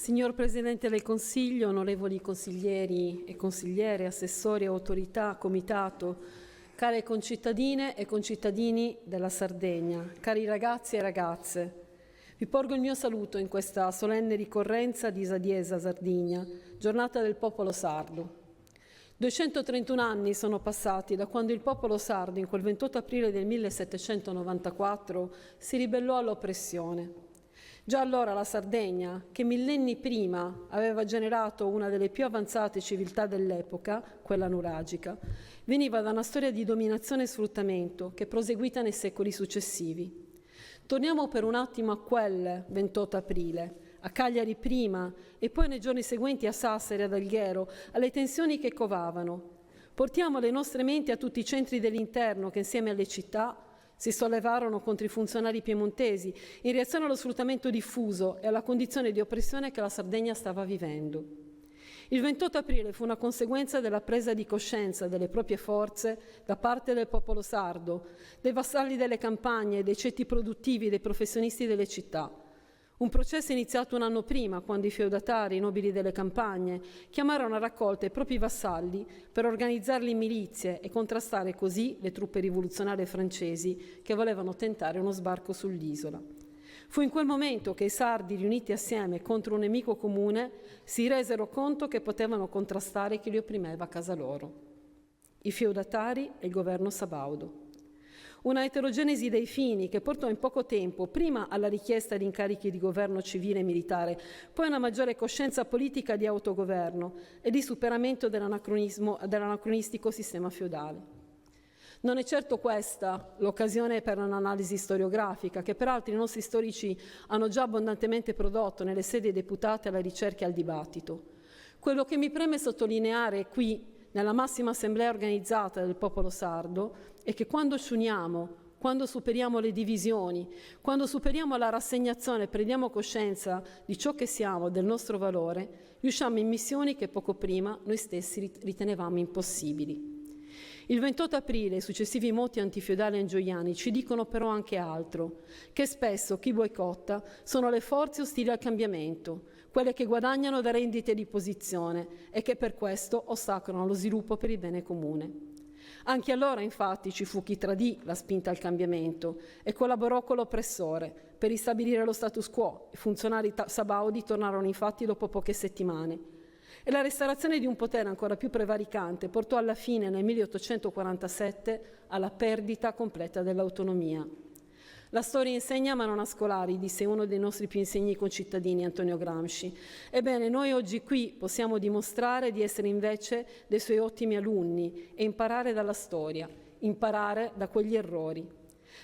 Signor Presidente del Consiglio, onorevoli consiglieri e consigliere, assessori, autorità, comitato, care concittadine e concittadini della Sardegna, cari ragazzi e ragazze, vi porgo il mio saluto in questa solenne ricorrenza di Sadiesa Sardigna, giornata del popolo sardo. 231 anni sono passati da quando il popolo sardo, in quel 28 aprile del 1794, si ribellò all'oppressione. Già allora la Sardegna, che millenni prima aveva generato una delle più avanzate civiltà dell'epoca, quella nuragica, veniva da una storia di dominazione e sfruttamento che è proseguita nei secoli successivi. Torniamo per un attimo a quel 28 aprile, a Cagliari prima e poi nei giorni seguenti a Sassari, ad Alghero, alle tensioni che covavano. Portiamo le nostre menti a tutti i centri dell'interno che insieme alle città si sollevarono contro i funzionari piemontesi in reazione allo sfruttamento diffuso e alla condizione di oppressione che la Sardegna stava vivendo. Il 28 aprile fu una conseguenza della presa di coscienza delle proprie forze da parte del popolo sardo, dei vassalli delle campagne, dei ceti produttivi, dei professionisti delle città. Un processo iniziato un anno prima, quando i feudatari, i nobili delle campagne, chiamarono a raccolta i propri vassalli per organizzarli in milizie e contrastare così le truppe rivoluzionarie francesi che volevano tentare uno sbarco sull'isola. Fu in quel momento che i sardi, riuniti assieme contro un nemico comune, si resero conto che potevano contrastare chi li opprimeva a casa loro: i feudatari e il governo sabaudo. Una eterogenesi dei fini che portò in poco tempo prima alla richiesta di incarichi di governo civile e militare, poi a una maggiore coscienza politica di autogoverno e di superamento dell'anacronistico sistema feudale. Non è certo questa l'occasione per un'analisi storiografica, che peraltro i nostri storici hanno già abbondantemente prodotto nelle sedi deputate alla ricerca e al dibattito. Quello che mi preme sottolineare qui, nella massima assemblea organizzata del popolo sardo, è che quando ci uniamo, quando superiamo le divisioni, quando superiamo la rassegnazione, prendiamo coscienza di ciò che siamo, del nostro valore, riusciamo in missioni che poco prima noi stessi ritenevamo impossibili. Il 28 aprile e i successivi moti antifeudali angioiani ci dicono però anche altro, che spesso chi boicotta sono le forze ostili al cambiamento, quelle che guadagnano da rendite di posizione e che per questo ostacolano lo sviluppo per il bene comune. Anche allora, infatti, ci fu chi tradì la spinta al cambiamento e collaborò con l'oppressore per ristabilire lo status quo. I funzionari sabaudi tornarono infatti dopo poche settimane. E la restaurazione di un potere ancora più prevaricante portò alla fine, nel 1847, alla perdita completa dell'autonomia. La storia insegna ma non a scolari, disse uno dei nostri più insigni concittadini, Antonio Gramsci. Ebbene, noi oggi qui possiamo dimostrare di essere invece dei suoi ottimi alunni e imparare dalla storia, imparare da quegli errori.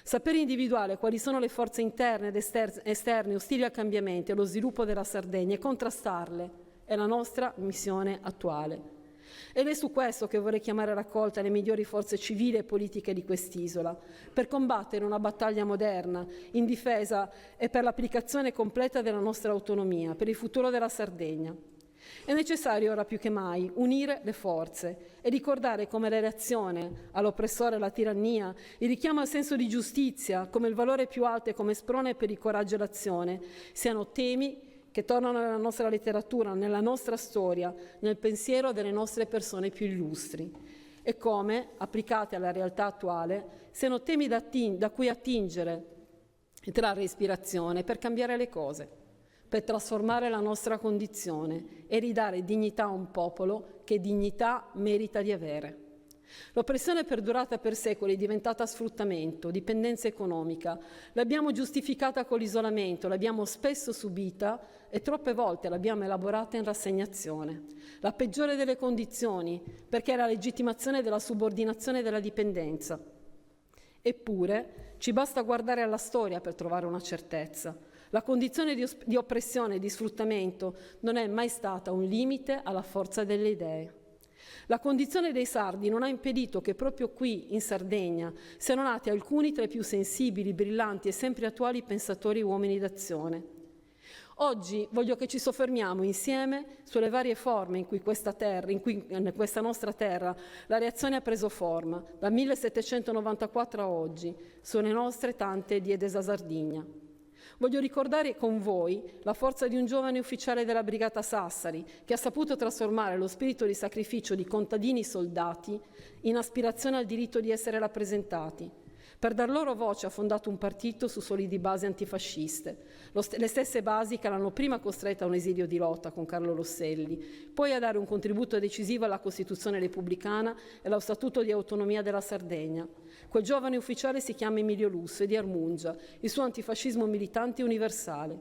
Sapere individuare quali sono le forze interne ed esterne ostili al cambiamento e allo sviluppo della Sardegna e contrastarle è la nostra missione attuale. Ed è su questo che vorrei chiamare a raccolta le migliori forze civili e politiche di quest'isola, per combattere una battaglia moderna, in difesa e per l'applicazione completa della nostra autonomia, per il futuro della Sardegna. È necessario ora più che mai unire le forze e ricordare come la reazione all'oppressore e alla tirannia, il richiamo al senso di giustizia come il valore più alto e come sprone per il coraggio e l'azione, siano temi che tornano nella nostra letteratura, nella nostra storia, nel pensiero delle nostre persone più illustri e come, applicate alla realtà attuale, siano temi da cui attingere e trarre ispirazione per cambiare le cose, per trasformare la nostra condizione e ridare dignità a un popolo che dignità merita di avere. L'oppressione perdurata per secoli è diventata sfruttamento, dipendenza economica. L'abbiamo giustificata con l'isolamento, l'abbiamo spesso subita e troppe volte l'abbiamo elaborata in rassegnazione. La peggiore delle condizioni, perché è la legittimazione della subordinazione e della dipendenza. Eppure ci basta guardare alla storia per trovare una certezza. La condizione di oppressione e di sfruttamento non è mai stata un limite alla forza delle idee. La condizione dei sardi non ha impedito che proprio qui, in Sardegna, siano nati alcuni tra i più sensibili, brillanti e sempre attuali pensatori uomini d'azione. Oggi voglio che ci soffermiamo insieme sulle varie forme in cui in questa nostra terra la reazione ha preso forma, da 1794 a oggi, sulle nostre tante die della Sardegna. Voglio ricordare con voi la forza di un giovane ufficiale della Brigata Sassari che ha saputo trasformare lo spirito di sacrificio di contadini soldati in aspirazione al diritto di essere rappresentati. Per dar loro voce ha fondato un partito su solidi basi antifasciste, le stesse basi che l'hanno prima costretta a un esilio di lotta con Carlo Rosselli, poi a dare un contributo decisivo alla Costituzione repubblicana e allo Statuto di autonomia della Sardegna. Quel giovane ufficiale si chiama Emilio Lusso, è di Armungia, il suo antifascismo militante universale.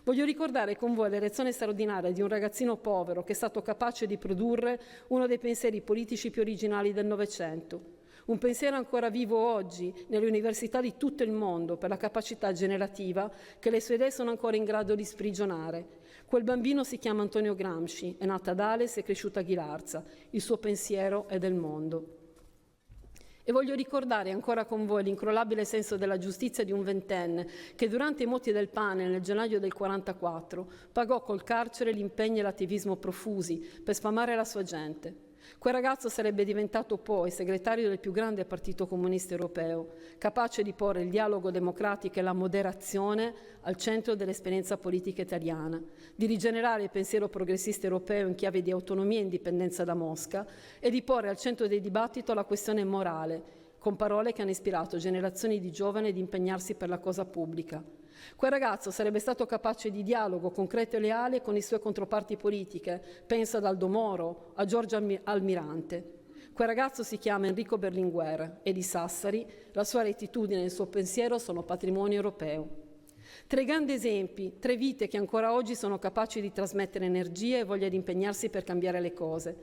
Voglio ricordare con voi l'elezione straordinaria di un ragazzino povero che è stato capace di produrre uno dei pensieri politici più originali del Novecento. Un pensiero ancora vivo oggi nelle università di tutto il mondo per la capacità generativa che le sue idee sono ancora in grado di sprigionare. Quel bambino si chiama Antonio Gramsci, è nato ad Ales e cresciuto a Ghilarza. Il suo pensiero è del mondo. E voglio ricordare ancora con voi l'incrollabile senso della giustizia di un ventenne che durante i moti del pane nel gennaio del 1944 pagò col carcere l'impegno e l'attivismo profusi per sfamare la sua gente. Quel ragazzo sarebbe diventato poi segretario del più grande partito comunista europeo, capace di porre il dialogo democratico e la moderazione al centro dell'esperienza politica italiana, di rigenerare il pensiero progressista europeo in chiave di autonomia e indipendenza da Mosca e di porre al centro del dibattito la questione morale, con parole che hanno ispirato generazioni di giovani ad impegnarsi per la cosa pubblica. Quel ragazzo sarebbe stato capace di dialogo concreto e leale con le sue controparti politiche, penso ad Aldo Moro, a Giorgio Almirante. Quel ragazzo si chiama Enrico Berlinguer e di Sassari la sua rettitudine e il suo pensiero sono patrimonio europeo. Tre grandi esempi, tre vite che ancora oggi sono capaci di trasmettere energia e voglia di impegnarsi per cambiare le cose.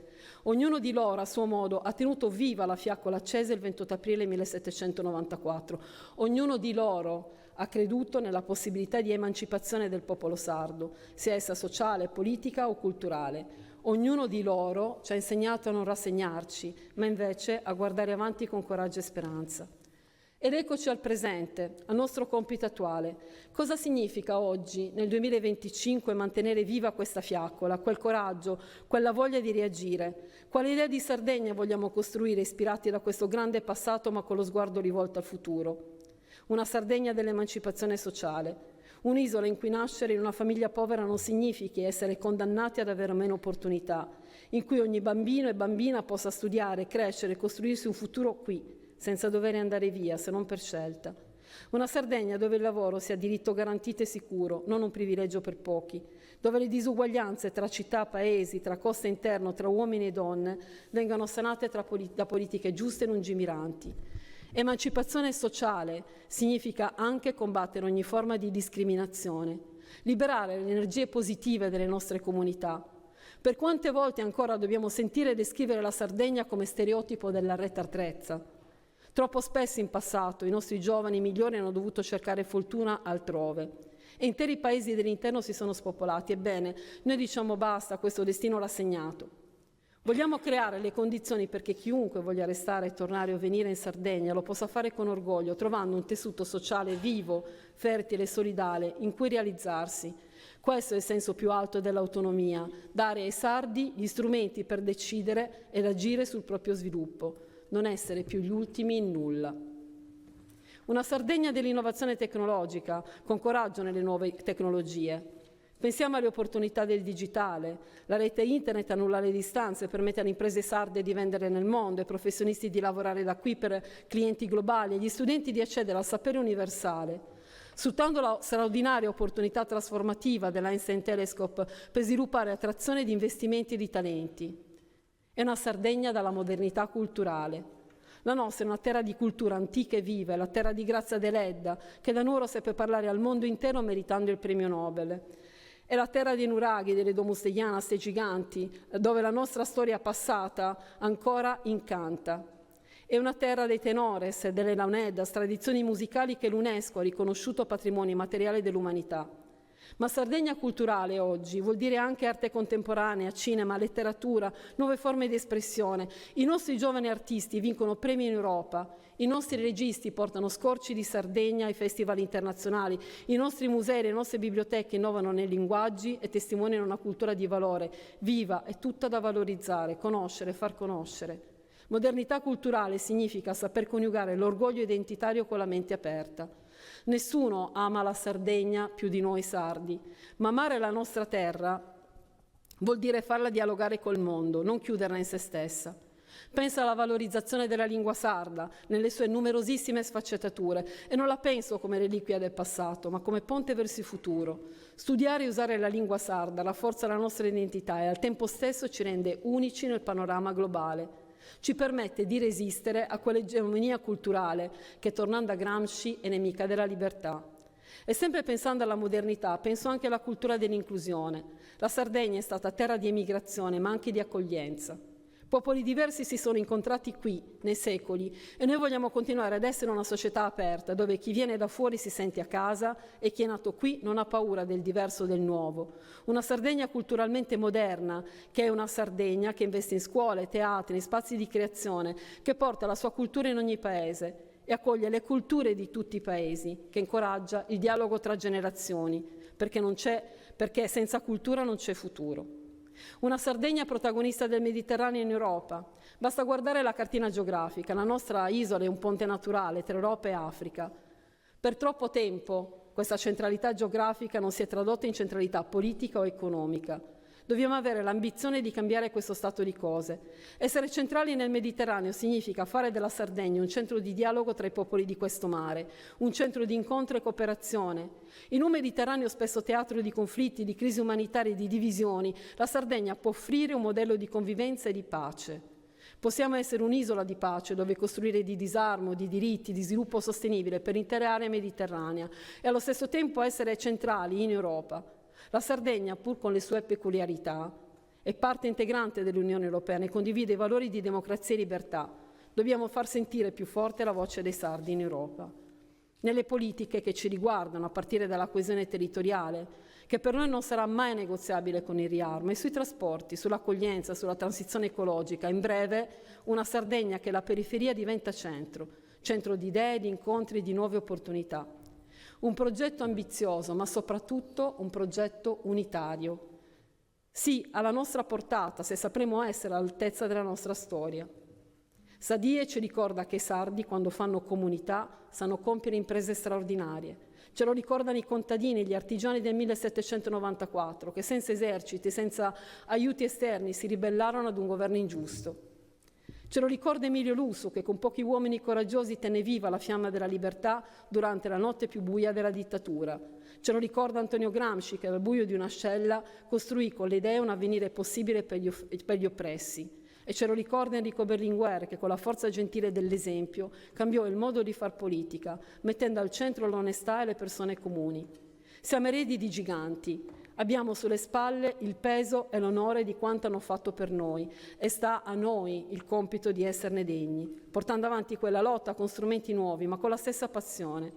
Ognuno di loro, a suo modo, ha tenuto viva la fiaccola accesa il 28 aprile 1794. Ognuno di loro ha creduto nella possibilità di emancipazione del popolo sardo, sia essa sociale, politica o culturale. Ognuno di loro ci ha insegnato a non rassegnarci, ma invece a guardare avanti con coraggio e speranza. Ed eccoci al presente, al nostro compito attuale. Cosa significa oggi, nel 2025, mantenere viva questa fiaccola, quel coraggio, quella voglia di reagire? Quale idea di Sardegna vogliamo costruire ispirati da questo grande passato ma con lo sguardo rivolto al futuro? Una Sardegna dell'emancipazione sociale, un'isola in cui nascere in una famiglia povera non significhi essere condannati ad avere meno opportunità, in cui ogni bambino e bambina possa studiare, crescere e costruirsi un futuro qui, senza dover andare via, se non per scelta. Una Sardegna dove il lavoro sia diritto garantito e sicuro, non un privilegio per pochi, dove le disuguaglianze tra città, paesi, tra costa interno, tra uomini e donne vengano sanate da politiche giuste e lungimiranti. Emancipazione sociale significa anche combattere ogni forma di discriminazione, liberare le energie positive delle nostre comunità. Per quante volte ancora dobbiamo sentire e descrivere la Sardegna come stereotipo dell'arretrartrezza? Troppo spesso in passato i nostri giovani migliori hanno dovuto cercare fortuna altrove e interi paesi dell'interno si sono spopolati. Ebbene, noi diciamo basta a questo destino rassegnato. Vogliamo creare le condizioni perché chiunque voglia restare, tornare o venire in Sardegna lo possa fare con orgoglio, trovando un tessuto sociale vivo, fertile e solidale in cui realizzarsi. Questo è il senso più alto dell'autonomia, dare ai sardi gli strumenti per decidere ed agire sul proprio sviluppo, non essere più gli ultimi in nulla. Una Sardegna dell'innovazione tecnologica, con coraggio nelle nuove tecnologie. Pensiamo alle opportunità del digitale. La rete internet annulla le distanze e permette alle imprese sarde di vendere nel mondo, ai professionisti di lavorare da qui per clienti globali, agli studenti di accedere al sapere universale. Sfruttando la straordinaria opportunità trasformativa dell'Einstein Telescope per sviluppare attrazione di investimenti e di talenti. È una Sardegna dalla modernità culturale. La nostra è una terra di cultura antica e viva, è la terra di Grazia Deledda, che da Nuoro seppe parlare al mondo intero meritando il premio Nobel. È la terra dei nuraghi, delle domus deianas, dei giganti, dove la nostra storia passata ancora incanta. È una terra dei tenores e delle launedas, tradizioni musicali che l'UNESCO ha riconosciuto patrimonio immateriale dell'umanità. Ma Sardegna culturale oggi vuol dire anche arte contemporanea, cinema, letteratura, nuove forme di espressione. I nostri giovani artisti vincono premi in Europa, i nostri registi portano scorci di Sardegna ai festival internazionali, i nostri musei e le nostre biblioteche innovano nei linguaggi e testimoniano una cultura di valore, viva e tutta da valorizzare, conoscere, far conoscere. Modernità culturale significa saper coniugare l'orgoglio identitario con la mente aperta. Nessuno ama la Sardegna più di noi sardi, ma amare la nostra terra vuol dire farla dialogare col mondo, non chiuderla in se stessa. Penso alla valorizzazione della lingua sarda nelle sue numerosissime sfaccettature e non la penso come reliquia del passato, ma come ponte verso il futuro. Studiare e usare la lingua sarda rafforza la nostra identità e al tempo stesso ci rende unici nel panorama globale. Ci permette di resistere a quell'egemonia culturale che, tornando a Gramsci, è nemica della libertà. E sempre pensando alla modernità, penso anche alla cultura dell'inclusione. La Sardegna è stata terra di emigrazione, ma anche di accoglienza. Popoli diversi si sono incontrati qui, nei secoli, e noi vogliamo continuare ad essere una società aperta, dove chi viene da fuori si sente a casa e chi è nato qui non ha paura del diverso, del nuovo. Una Sardegna culturalmente moderna, che è una Sardegna che investe in scuole, teatri, in spazi di creazione, che porta la sua cultura in ogni paese e accoglie le culture di tutti i paesi, che incoraggia il dialogo tra generazioni, perché senza cultura non c'è futuro. Una Sardegna protagonista del Mediterraneo in Europa. Basta guardare la cartina geografica, la nostra isola è un ponte naturale tra Europa e Africa. Per troppo tempo questa centralità geografica non si è tradotta in centralità politica o economica. Dobbiamo avere l'ambizione di cambiare questo stato di cose. Essere centrali nel Mediterraneo significa fare della Sardegna un centro di dialogo tra i popoli di questo mare, un centro di incontro e cooperazione. In un Mediterraneo spesso teatro di conflitti, di crisi umanitarie e di divisioni, la Sardegna può offrire un modello di convivenza e di pace. Possiamo essere un'isola di pace dove costruire di disarmo, di diritti, di sviluppo sostenibile per l'intera area mediterranea e allo stesso tempo essere centrali in Europa. La Sardegna, pur con le sue peculiarità, è parte integrante dell'Unione Europea, ne condivide i valori di democrazia e libertà. Dobbiamo far sentire più forte la voce dei sardi in Europa. Nelle politiche che ci riguardano, a partire dalla coesione territoriale, che per noi non sarà mai negoziabile con il riarmo, e sui trasporti, sull'accoglienza, sulla transizione ecologica, in breve una Sardegna che la periferia diventa centro di idee, di incontri, di nuove opportunità. Un progetto ambizioso, ma soprattutto un progetto unitario. Sì, alla nostra portata, se sapremo essere all'altezza della nostra storia. Sadie ci ricorda che i sardi, quando fanno comunità, sanno compiere imprese straordinarie. Ce lo ricordano i contadini e gli artigiani del 1794, che senza eserciti, senza aiuti esterni, si ribellarono ad un governo ingiusto. Ce lo ricorda Emilio Lussu, che con pochi uomini coraggiosi tenne viva la fiamma della libertà durante la notte più buia della dittatura. Ce lo ricorda Antonio Gramsci, che dal buio di un'ascella costruì con le idee un avvenire possibile per gli oppressi. E ce lo ricorda Enrico Berlinguer, che con la forza gentile dell'esempio cambiò il modo di far politica, mettendo al centro l'onestà e le persone comuni. Siamo eredi di giganti. Abbiamo sulle spalle il peso e l'onore di quanto hanno fatto per noi e sta a noi il compito di esserne degni, portando avanti quella lotta con strumenti nuovi, ma con la stessa passione.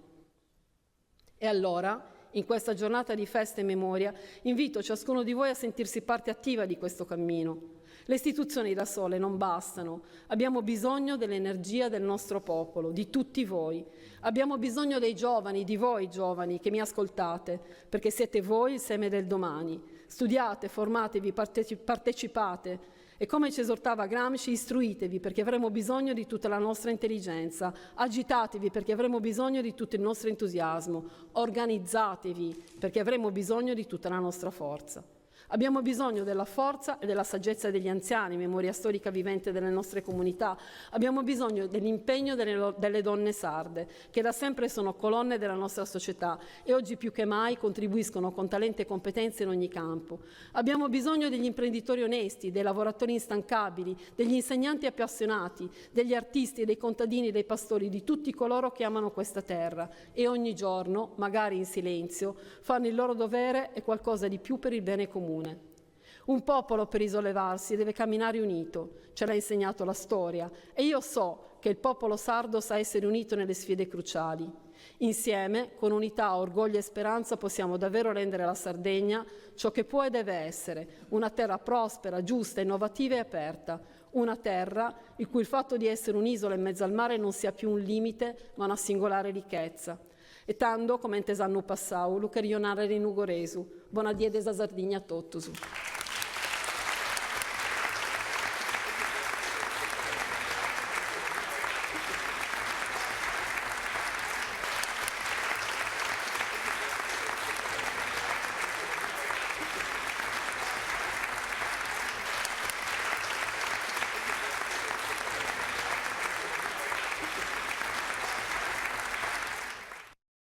E allora, in questa giornata di festa e memoria, invito ciascuno di voi a sentirsi parte attiva di questo cammino. Le istituzioni da sole non bastano, abbiamo bisogno dell'energia del nostro popolo, di tutti voi. Abbiamo bisogno dei giovani, di voi giovani che mi ascoltate, perché siete voi il seme del domani. Studiate, formatevi, partecipate e come ci esortava Gramsci, istruitevi perché avremo bisogno di tutta la nostra intelligenza, agitatevi perché avremo bisogno di tutto il nostro entusiasmo, organizzatevi perché avremo bisogno di tutta la nostra forza. Abbiamo bisogno della forza e della saggezza degli anziani, memoria storica vivente delle nostre comunità. Abbiamo bisogno dell'impegno delle donne sarde, che da sempre sono colonne della nostra società e oggi più che mai contribuiscono con talento e competenze in ogni campo. Abbiamo bisogno degli imprenditori onesti, dei lavoratori instancabili, degli insegnanti appassionati, degli artisti, dei contadini, dei pastori, di tutti coloro che amano questa terra e ogni giorno, magari in silenzio, fanno il loro dovere e qualcosa di più per il bene comune. Un popolo per risollevarsi deve camminare unito, ce l'ha insegnato la storia e io so che il popolo sardo sa essere unito nelle sfide cruciali. Insieme, con unità, orgoglio e speranza possiamo davvero rendere la Sardegna ciò che può e deve essere, una terra prospera, giusta, innovativa e aperta, una terra il cui il fatto di essere un'isola in mezzo al mare non sia più un limite ma una singolare ricchezza. E tanto, come in tesanno passau, Luca Rionare Rinugoresu, buona diede da Sardigna a Tottusu.